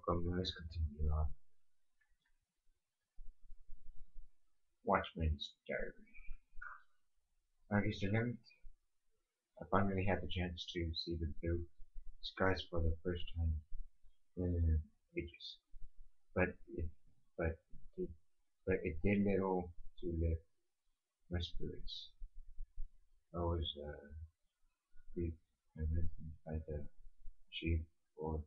welcome. Let's continue on. Watchman's Diary. August 11th, I finally had the chance to see the blue skies for the first time in ages. But it, but it, but it did little to lift my spirits. I was brief mentioned by the chief for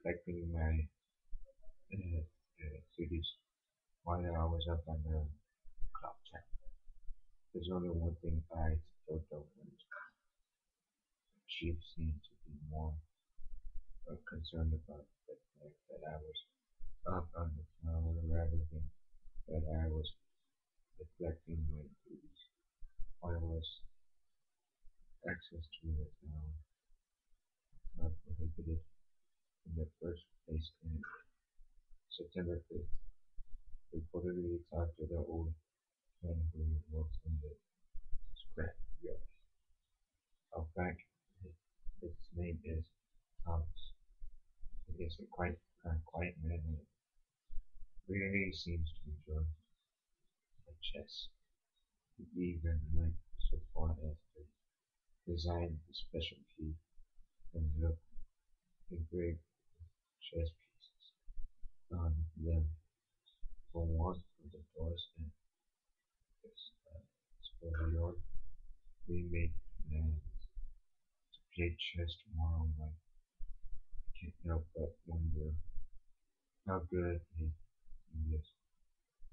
collecting my duties while I was up on the clock tower. There's only one thing I still don't understand. Chief seemed to be more concerned about the fact that I was up on the tower rather than that I was neglecting my duties. Why was access to the tower not prohibited in the first place anyway? September 5th, reportedly talked to the old man who works in the scrap yard. In fact, his name is Thomas. He is a quiet man and really seems to enjoy the chess. He even went so far as to design a special key and look engraved chess pieces on them for one of the doors and this schoolyard. We make plans to play chess tomorrow night. Can't help but wonder how good he is.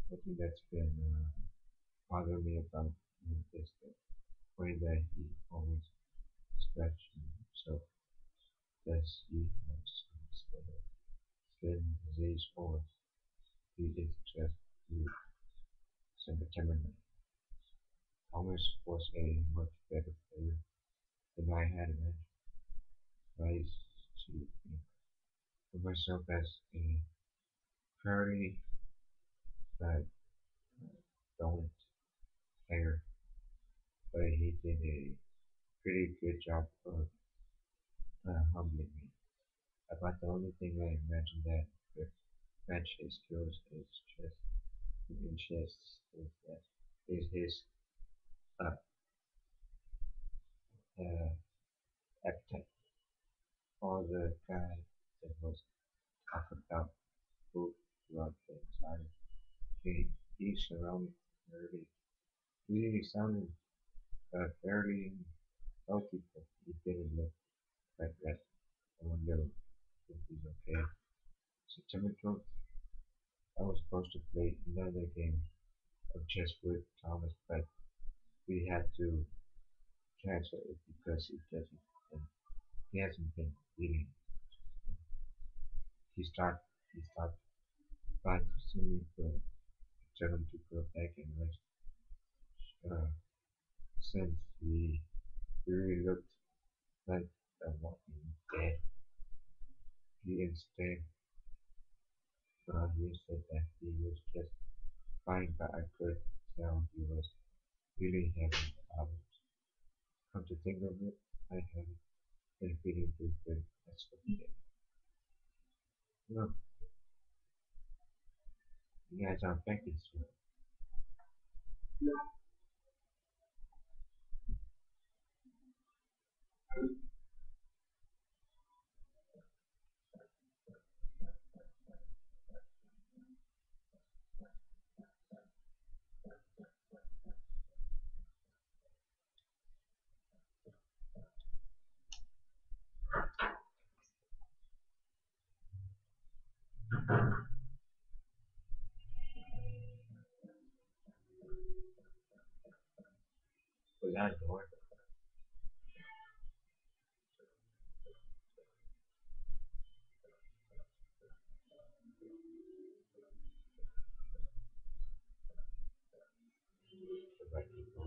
One thing that's been bothering me about him is the way that he always scratches himself. Does he have some sort of skin disease or he is just weak? September 9th. Thomas was a much better player than I had imagined. I used to think of myself as a fairly bad dominant player, but he did a pretty good job of humbling me. About the only thing I imagine that could match his skills is chess. In chess is that is his uh, uh, appetite. All the guy that was talking about food throughout the entire game. He surrounded fairly. He sounded fairly healthy, but he didn't look like that. I wonder if he's okay. September 12th, I was supposed to play another game of chess with Thomas, but we had to cancel it because and he hasn't been eating. He stopped by to see me, but tell him to go back and rest. Uh, since he really looked like a walking dead, he said that he was just fine, but I could tell he was really having problems. Come to think of it, I haven't been feeling too good as of yet. Look, you guys are affected, so was that door the right people?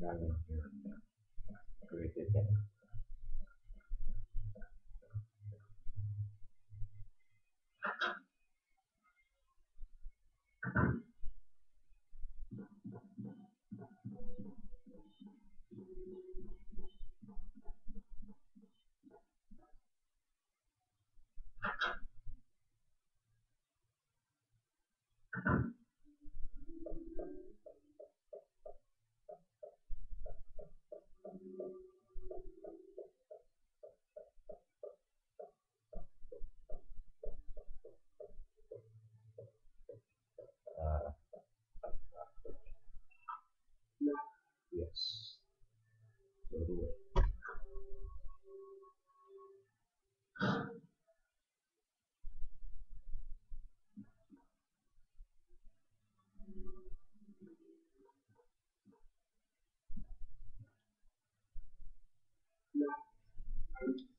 Not in here. Great Go away.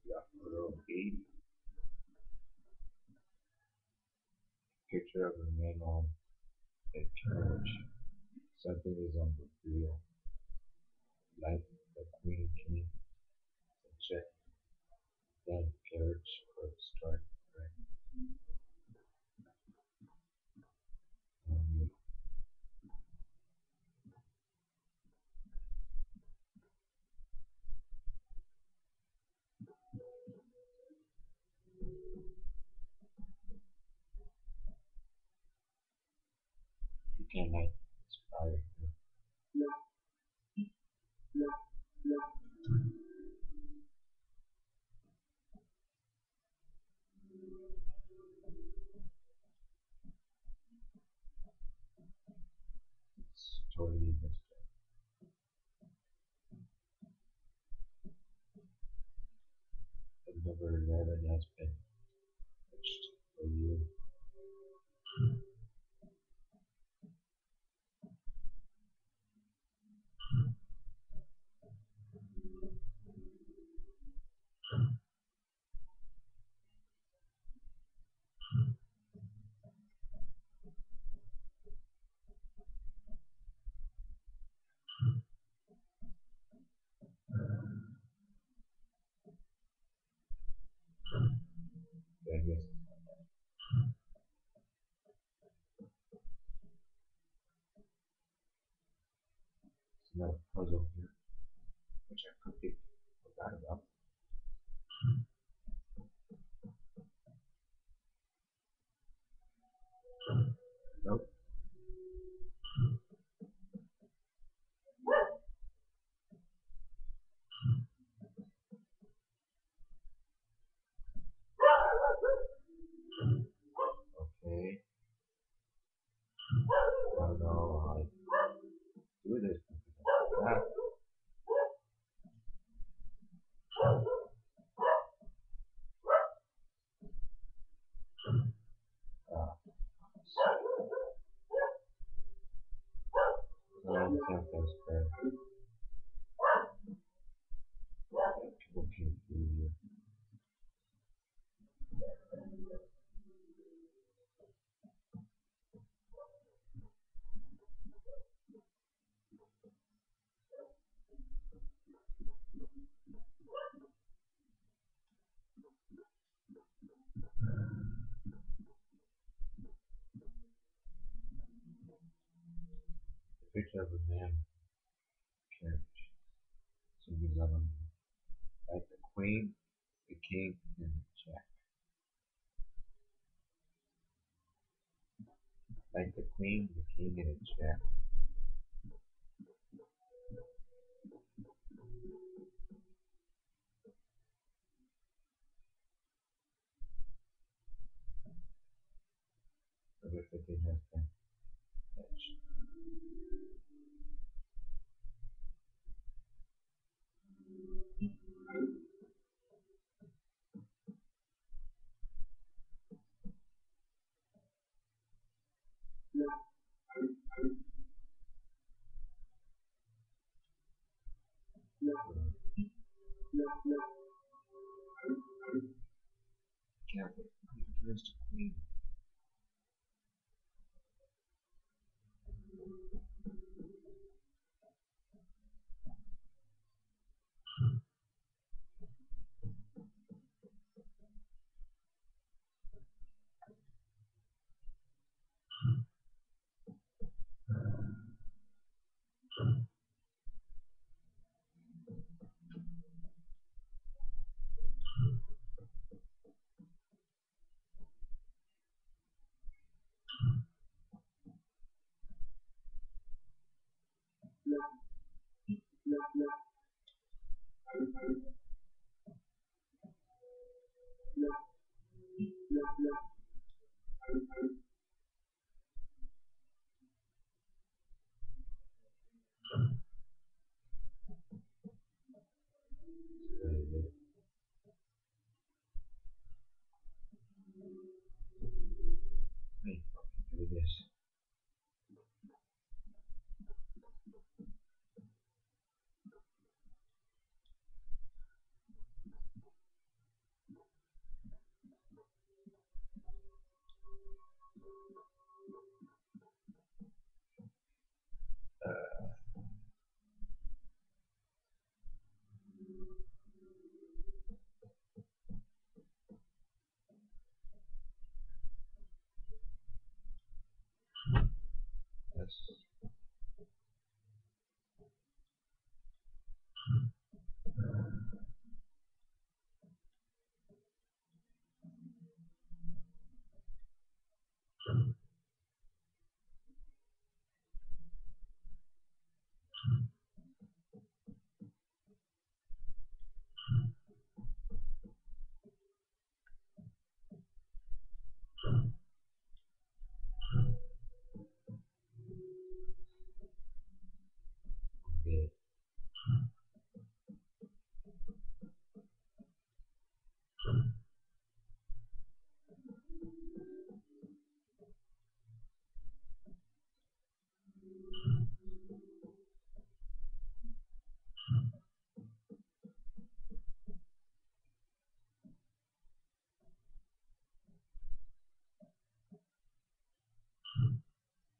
Yeah, photo 8. Picture of a man on a carriage. Something is on the wheel, like the Queen King, the check, then carriage for start right on you. You can like inspire you. It's totally messed up. And number 11 has been pitched for you. Vegas. It's another puzzle here, which I completely forgot about. Nope. Okay. I don't know how to do this because I forgot. Uh, so I understand things better. People can do you. The picture of a man carriage. Something's on like the queen, the king, and the jack. Like the queen, the king, and the jack. Number 15 has been etched. Careful. Here's the queen.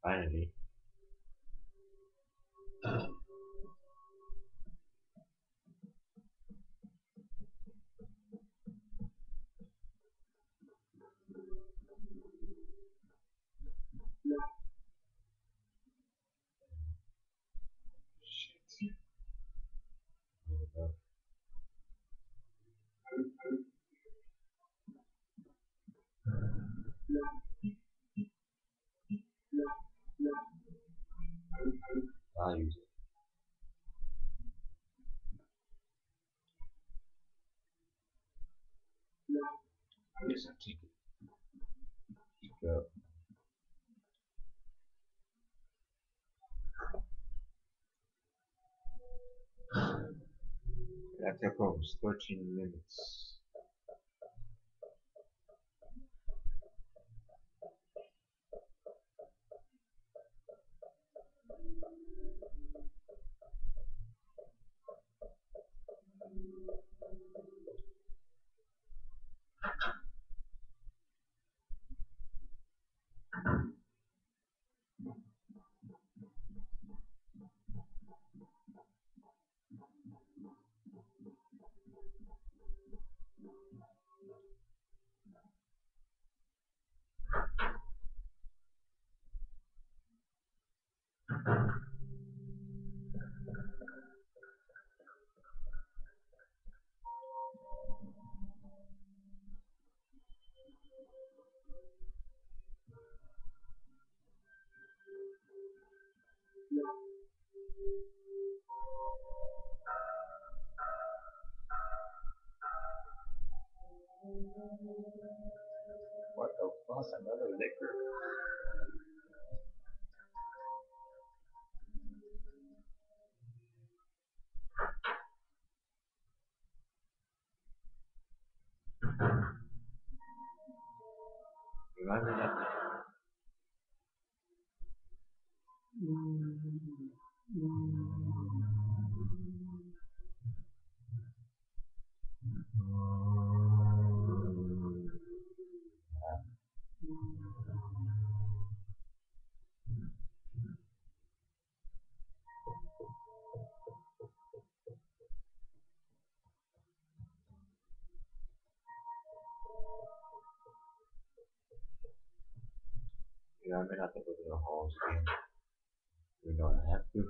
Finally. Shit. There we go. I'll use it. Yes, I'll take it. Go. That took almost 13 minutes. What the fuck? Another liquor? Remind me that. Remind me not to go to the halls again. Even though I have to.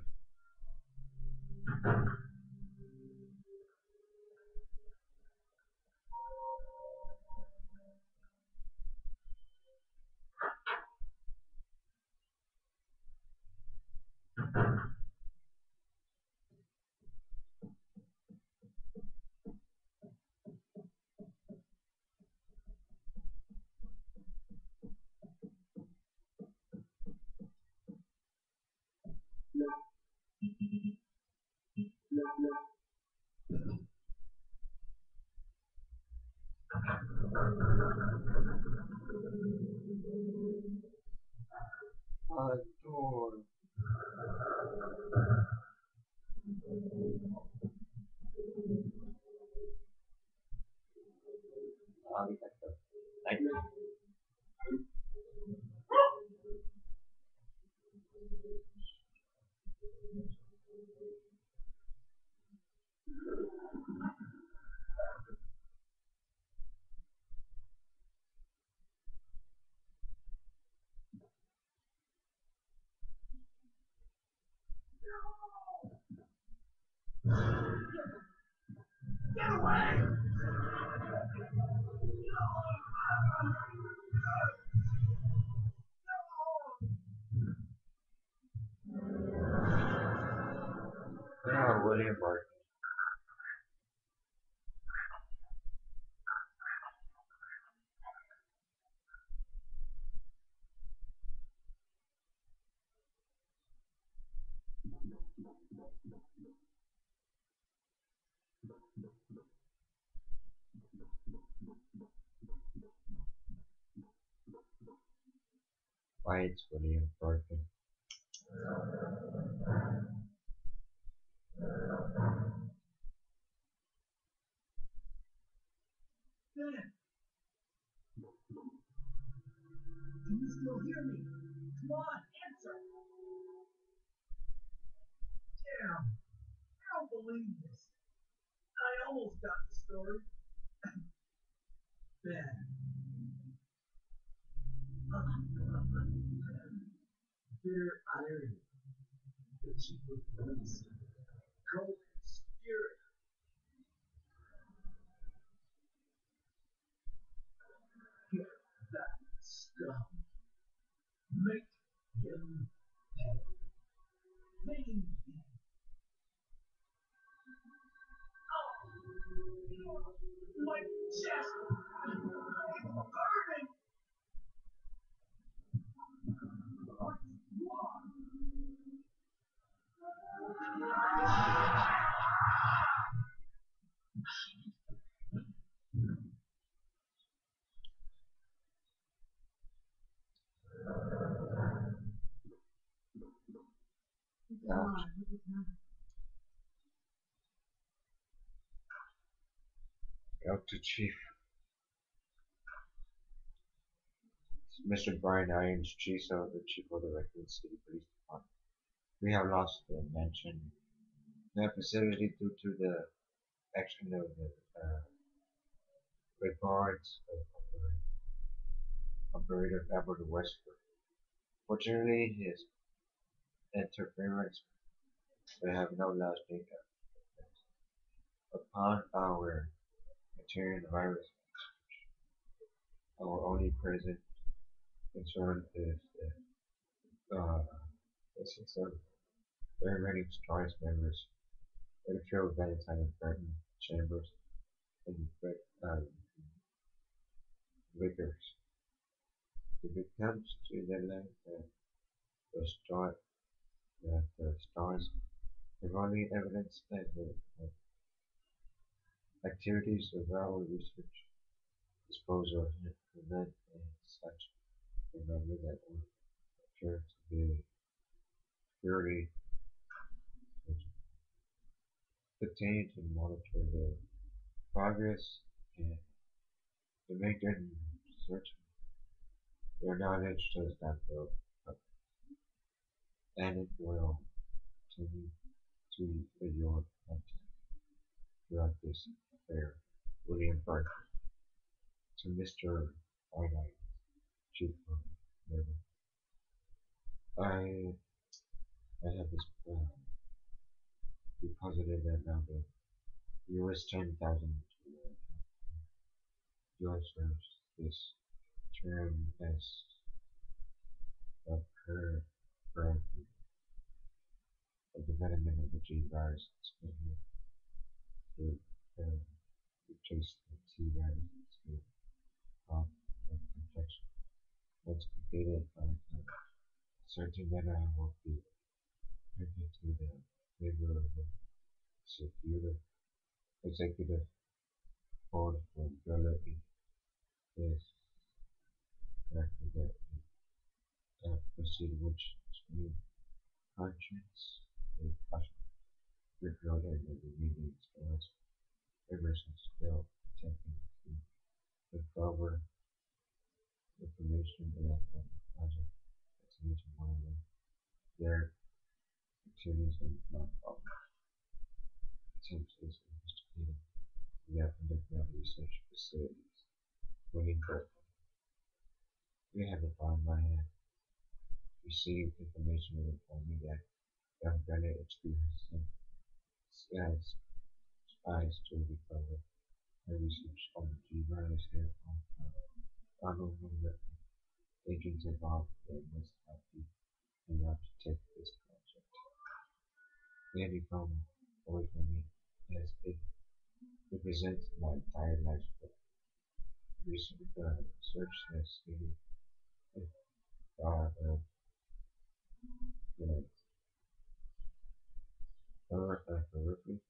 Door. I'll be back up. Thank you. William Martin. Why it's William Thornton. Can you still hear me? Come on, answer! Damn, I don't believe this. I almost got the story. Bad. Bitter irony. The chief of police. Cold spirit. Get that scum. Make him pay. Making him. Oh, my chest. It's burning. What's wrong? Ouch. Out to Chief. Mr. Brian Irons, Chief of the Chief of the Raccoon City Police Department. We have lost the mention the facility due to the action of the regards of operator Albert Westford. Fortunately, his interference will have no lasting effects upon our material virus. Our only present concern is the essence of very many Stars members, Wakefield, Valentine, and Burton Chambers, and uh, Vickers. If it comes to the length that the stars have only evidence that the activities of our research disposal prevent and such. Remember that we appear to be purely continue to monitor the progress and to make them search. Their knowledge does not go up, and it will continue to be your content throughout this affair. William Burke to Mr. Finite, Chief of Naval. I have this deposited that amount of US 10,000 US serves this term as a per of development of the G virus schedule to replace the T virus to of protection. Once completed, certain data will be printed to the labor of the executive board for ability is corrected that proceed which screen conscience a caution revealed in the media stores. Emerson still attempting to uncover information in that project continue to monitor their activities and non-profit attempts is investigating their underground research facilities. Winning Berkeley. We have upon my hand received information that informed me that young Bennett experience as spies to recover and research on the G virus here on Arnold agents involved in this active and not to take this project. Maybe from away from me as it represents my entire life. Recent search has stated if the horrific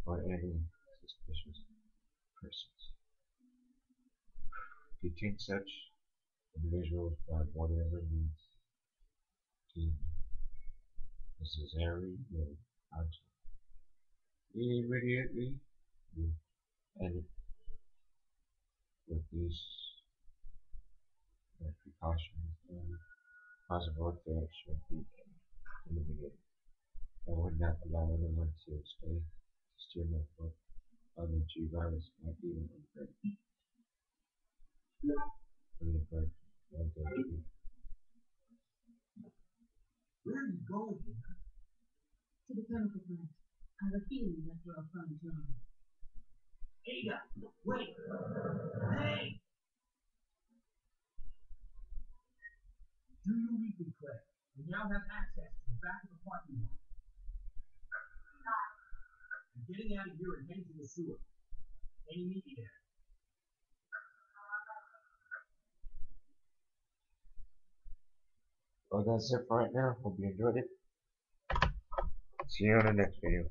or any suspicious persons. Detain such individuals by whatever means deemed necessary will answer immediately and with these precautions possible threat should be eliminated. I would not allow anyone to steal my foot on the G virus, not even on break. But one day, Where are you going, man? To the chemical plant. I have a feeling that's where I'll find John. Ada, wait! Hey! Do you read me, Claire? You now have access to the back of the parking lot. I'm getting out of here and heading to the sewer. Can you meet me there? well, that's it for right now. Hope you enjoyed it. See you on the next video.